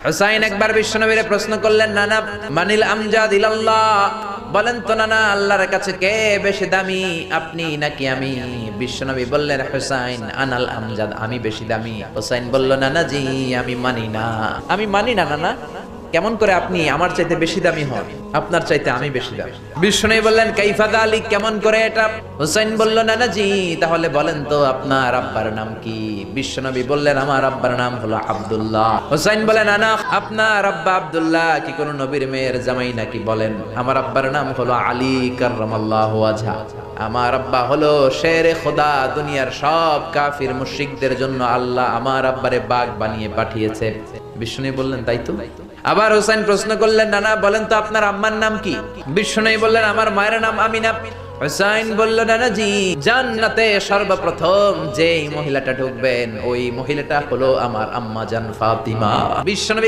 হুসাইন একবার বিশ্বনবীরে প্রশ্ন করলেন, নানা মানিল আমজাদ ইলাল্লাহ, বলেন তো নানা আল্লাহর কাছে কে বেশি দামি, আপনি নাকি আমি? বিশ্বনবী বললেন, হুসাইন আনাল আমজাদ, আমি বেশি দামি। হুসাইন বলল, নানা জি আমি মানি না নানা। কেমন করে আপনি আমার চাইতে বেশি দামি হন? আপনার চাইতে আমি বেশি দামি। বিশ্বনবী বললেন, কাইফা যালিক, কেমন করে এটা? হুসাইন বলল, নানা জি তাহলে বলেন তো আপনার আব্বার নাম কি? বিশ্বনবী বললেন, আমার আব্বার নাম হলো আব্দুল্লাহ। হুসাইন বলেন, নানা আপনার আব্বা আব্দুল্লাহ কি কোন নবীর মেয়ের জামাই নাকি? বলেন, আমার আব্বার নাম হলো আলী কাররামাল্লাহু ওয়াজহা। আমার আব্বা হলো শেরে খোদা, দুনিয়ার সব কাফির মুশরিকদের জন্য আল্লাহ আমার আব্বারে বাগ বানিয়ে পাঠিয়েছে। বিশ্বনবী বললেন, তাই তো? আবার হুসাইন প্রশ্ন করলেন, নানা বলেন তো আপনার আম্মার নাম কি? বিশ্বনবী বললেন, আমার মায়ের নাম আমিনা। হুসাইন বলল, নানা জি জান্নাতে সর্বপ্রথম যেই মহিলাটা ঢুকবেন ওই মহিলাটা হলো আমার আম্মা জান ফাতিমা। বিশ্বনবী